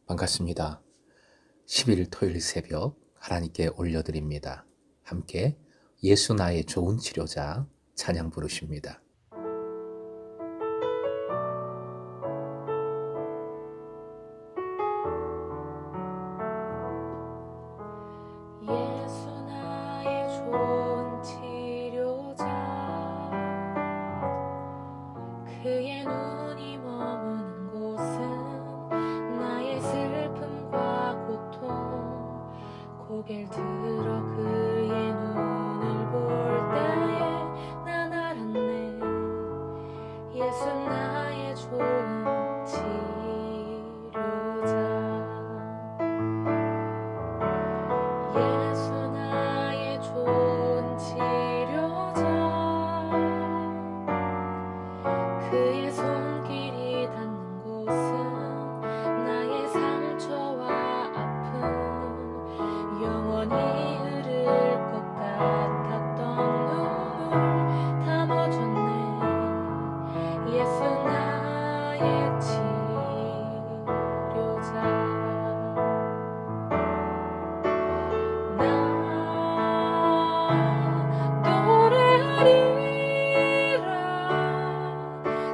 반갑습니다. 10일 토요일 새벽 하나님께 올려드립니다. 함께 예수 나의 좋은 치료자 찬양 부르십니다. 예수 나의 좋은 치료자, 그의 눈이 머무는 곳은 나의 슬픔과 고통. 고개를 들어 그의 눈을 볼 때에 난 알았네. 예수 나의 좋은 치료자. 예수 나의 좋은 치료자, 그의 손길이 닿는 곳은 나의 상처와 아픔. 영원히 흐를 것 같았던 눈물 담아줬네. 예수 나의 치료자.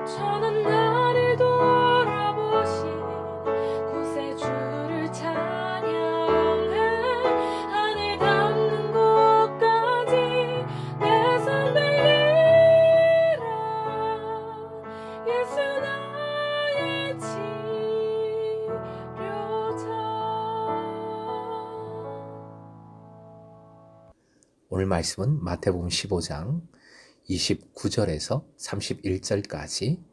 저는 나를 돌아보신 구세주를 찬양해. 하늘 닿는 곳까지 내 손 들리라. 예수 나의 치료자. 오늘 말씀은 마태복음 15장 29절에서 31절까지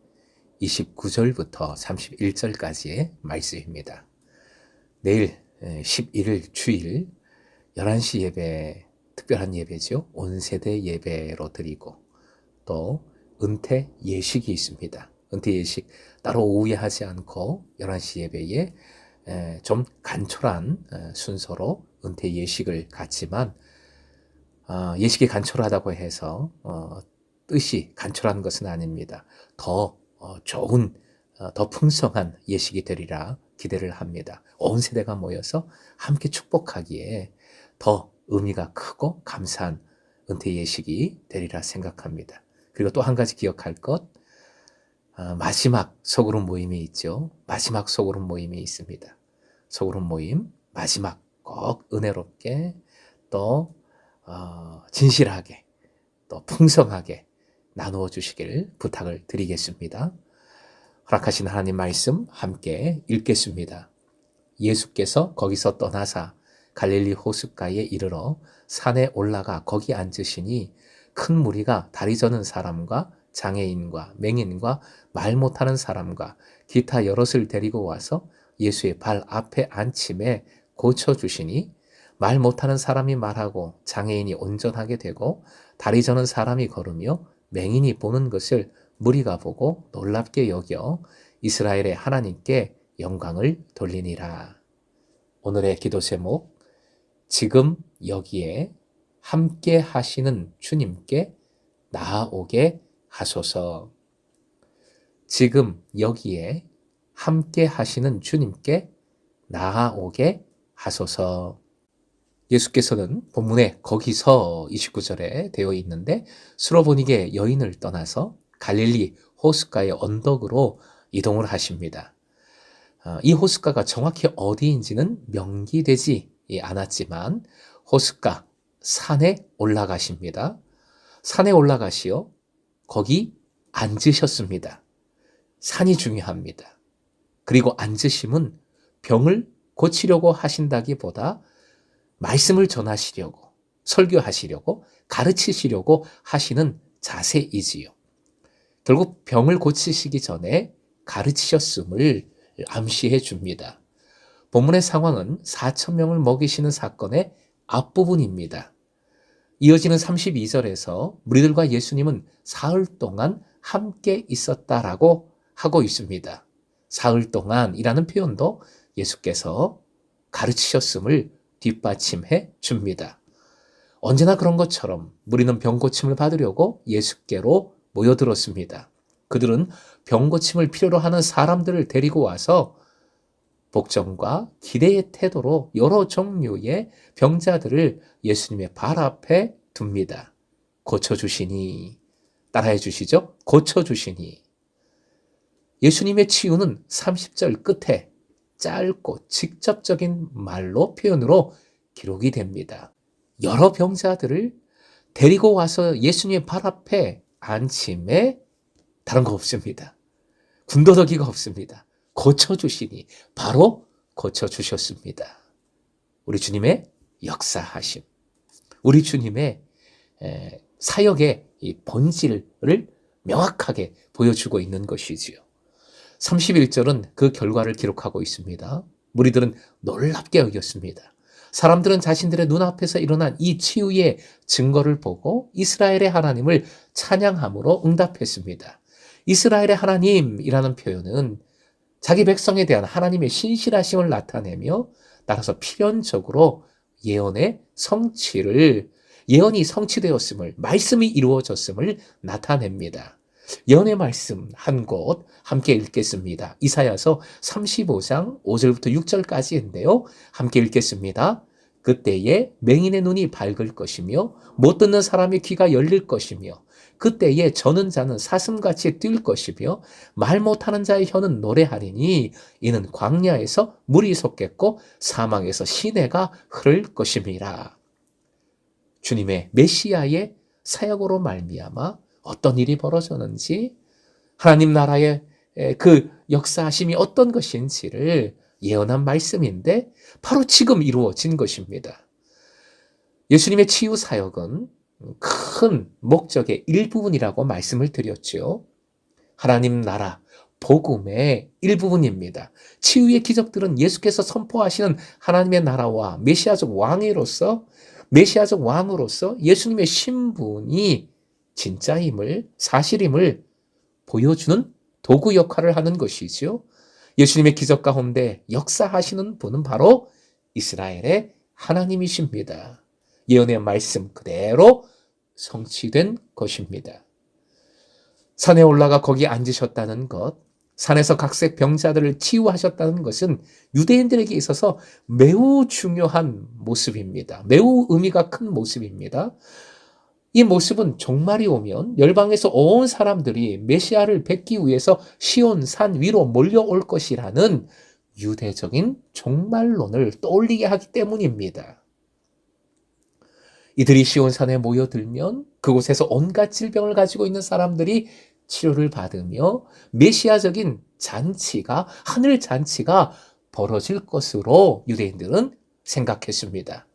29절부터 31절까지의 말씀입니다. 내일 11일 주일 11시 예배, 특별한 예배죠. 온세대 예배로 드리고 또 은퇴 예식이 있습니다. 은퇴 예식 따로 오후에 하지 않고 11시 예배에 좀 간촐한 순서로 은퇴 예식을 갖지만 예식이 간촐하다고 해서 뜻이 간촐한 것은 아닙니다. 더 좋은, 더 풍성한 예식이 되리라 기대를 합니다. 온 세대가 모여서 함께 축복하기에 더 의미가 크고 감사한 은퇴 예식이 되리라 생각합니다. 그리고 또 한 가지 기억할 것, 마지막 소그룹 모임이 있죠. 마지막 소그룹 모임이 있습니다. 소그룹 모임 마지막 꼭 은혜롭게 또 진실하게 또 풍성하게 나누어 주시길 부탁을 드리겠습니다. 허락하신 하나님 말씀 함께 읽겠습니다. 예수께서 거기서 떠나사 갈릴리 호숫가에 이르러 산에 올라가 거기 앉으시니 큰 무리가 다리 저는 사람과 장애인과 맹인과 말 못하는 사람과 기타 여럿을 데리고 와서 예수의 발 앞에 앉힘에 고쳐주시니 말 못하는 사람이 말하고 장애인이 온전하게 되고 다리 저는 사람이 걸으며 맹인이 보는 것을 무리가 보고 놀랍게 여겨 이스라엘의 하나님께 영광을 돌리니라. 오늘의 기도 제목, 지금 여기에 함께 하시는 주님께 나아오게 하소서. 지금 여기에 함께 하시는 주님께 나아오게 하소서. 예수께서는 본문에 거기서 29절에 되어 있는데 수로보니게 여인을 떠나서 갈릴리 호숫가의 언덕으로 이동을 하십니다. 이 호숫가가 정확히 어디인지는 명기되지 않았지만 호숫가 산에 올라가십니다. 산에 올라가시어 거기 앉으셨습니다. 산이 중요합니다. 그리고 앉으심은 병을 고치려고 하신다기보다 말씀을 전하시려고, 설교하시려고, 가르치시려고 하시는 자세이지요. 결국 병을 고치시기 전에 가르치셨음을 암시해 줍니다. 본문의 상황은 4,000명을 먹이시는 사건의 앞부분입니다. 이어지는 32절에서 무리들과 예수님은 사흘 동안 함께 있었다라고 하고 있습니다. 사흘 동안이라는 표현도 예수께서 가르치셨음을 뒷받침해 줍니다. 언제나 그런 것처럼 무리는 병고침을 받으려고 예수께로 모여들었습니다. 그들은 병고침을 필요로 하는 사람들을 데리고 와서 복종과 기대의 태도로 여러 종류의 병자들을 예수님의 발 앞에 둡니다. 고쳐주시니. 따라해 주시죠. 고쳐주시니. 예수님의 치유는 30절 끝에 짧고 직접적인 말로 표현으로 기록이 됩니다. 여러 병자들을 데리고 와서 예수님의 발 앞에 앉힘에 다른 거 없습니다. 군더더기가 없습니다. 고쳐주시니 바로 고쳐주셨습니다. 우리 주님의 역사하심, 우리 주님의 사역의 이 본질을 명확하게 보여주고 있는 것이지요. 31절은 그 결과를 기록하고 있습니다. 무리들은 놀랍게 여겼습니다. 사람들은 자신들의 눈앞에서 일어난 이 치유의 증거를 보고 이스라엘의 하나님을 찬양함으로 응답했습니다. 이스라엘의 하나님이라는 표현은 자기 백성에 대한 하나님의 신실하심을 나타내며 따라서 필연적으로 예언이 성취되었음을, 말씀이 이루어졌음을 나타냅니다. 예언의 말씀 한 곳 함께 읽겠습니다. 이사야서 35장 5절부터 6절까지인데요. 함께 읽겠습니다. 그때에 맹인의 눈이 밝을 것이며 못 듣는 사람의 귀가 열릴 것이며 그때에 저는 자는 사슴같이 뛸 것이며 말 못하는 자의 혀는 노래하리니 이는 광야에서 물이 솟겠고 사막에서 시내가 흐를 것임이라. 주님의 메시아의 사역으로 말미암아 어떤 일이 벌어졌는지, 하나님 나라의 그 역사하심이 어떤 것인지를 예언한 말씀인데 바로 지금 이루어진 것입니다. 예수님의 치유 사역은 큰 목적의 일부분이라고 말씀을 드렸죠. 하나님 나라, 복음의 일부분입니다. 치유의 기적들은 예수께서 선포하시는 하나님의 나라와 메시아적 왕으로서 예수님의 신분이 진짜임을, 사실임을 보여주는 도구 역할을 하는 것이지요. 예수님의 기적 가운데 역사하시는 분은 바로 이스라엘의 하나님이십니다. 예언의 말씀 그대로 성취된 것입니다. 산에 올라가 거기 앉으셨다는 것, 산에서 각색 병자들을 치유하셨다는 것은 유대인들에게 있어서 매우 중요한 모습입니다. 매우 의미가 큰 모습입니다. 이 모습은 종말이 오면 열방에서 온 사람들이 메시아를 뵙기 위해서 시온 산 위로 몰려올 것이라는 유대적인 종말론을 떠올리게 하기 때문입니다. 이들이 시온산에 모여들면 그곳에서 온갖 질병을 가지고 있는 사람들이 치료를 받으며 메시아적인 잔치가, 하늘 잔치가 벌어질 것으로 유대인들은 생각했습니다.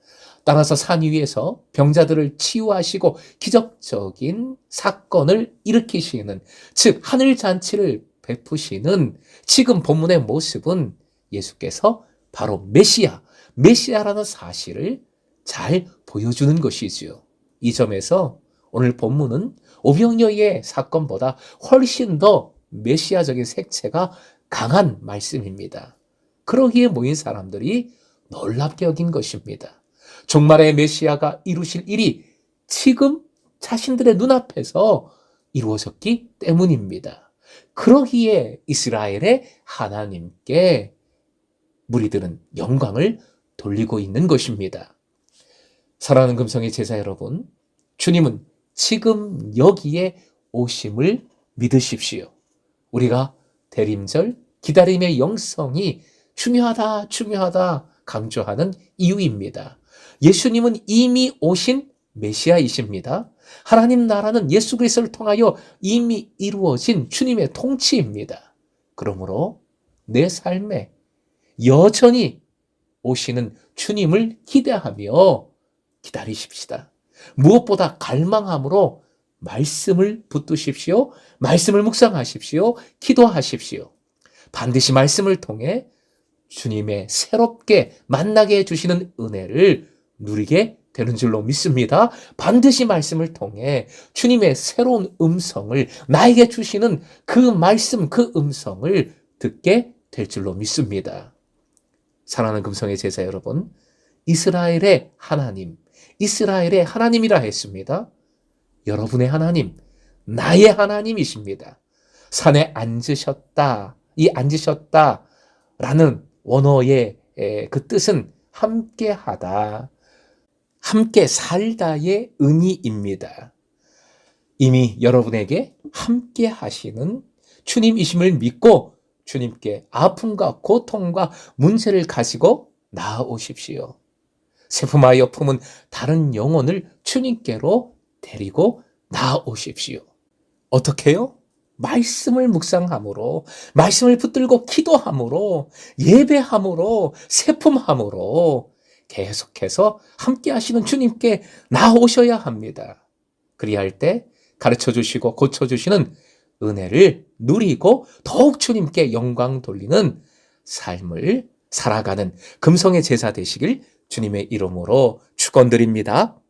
따라서 산 위에서 병자들을 치유하시고 기적적인 사건을 일으키시는, 즉 하늘 잔치를 베푸시는 지금 본문의 모습은 예수께서 바로 메시아라는 사실을 잘 보여주는 것이지요. 이 점에서 오늘 본문은 오병이어의 사건보다 훨씬 더 메시아적인 색채가 강한 말씀입니다. 그러기에 모인 사람들이 놀랍게 여긴 것입니다. 종말의 메시아가 이루실 일이 지금 자신들의 눈앞에서 이루어졌기 때문입니다. 그러기에 이스라엘의 하나님께 무리들은 영광을 돌리고 있는 것입니다. 사랑하는 금성의 제자 여러분, 주님은 지금 여기에 오심을 믿으십시오. 우리가 대림절, 기다림의 영성이 중요하다 강조하는 이유입니다. 예수님은 이미 오신 메시아이십니다. 하나님 나라는 예수 그리스도를 통하여 이미 이루어진 주님의 통치입니다. 그러므로 내 삶에 여전히 오시는 주님을 기대하며 기다리십시다. 무엇보다 갈망함으로 말씀을 붙드십시오. 말씀을 묵상하십시오. 기도하십시오. 반드시 말씀을 통해 주님의 새롭게 만나게 해주시는 은혜를 누리게 되는 줄로 믿습니다. 반드시 말씀을 통해 주님의 새로운 음성을, 나에게 주시는 그 말씀, 그 음성을 듣게 될 줄로 믿습니다. 사랑하는 금성의 제자 여러분, 이스라엘의 하나님이라 했습니다. 여러분의 하나님, 나의 하나님이십니다. 산에 앉으셨다라는 원어의 그 뜻은 함께하다, 함께 살다의 의미입니다. 이미 여러분에게 함께 하시는 주님이심을 믿고 주님께 아픔과 고통과 문제를 가지고 나아오십시오. 세품하여 품은 다른 영혼을 주님께로 데리고 나아오십시오. 어떻게요? 말씀을 묵상함으로, 말씀을 붙들고 기도함으로, 예배함으로, 세품함으로 계속해서 함께 하시는 주님께 나아오셔야 합니다. 그리할 때 가르쳐 주시고 고쳐 주시는 은혜를 누리고 더욱 주님께 영광 돌리는 삶을 살아가는 금성의 제사 되시길 주님의 이름으로 축원드립니다.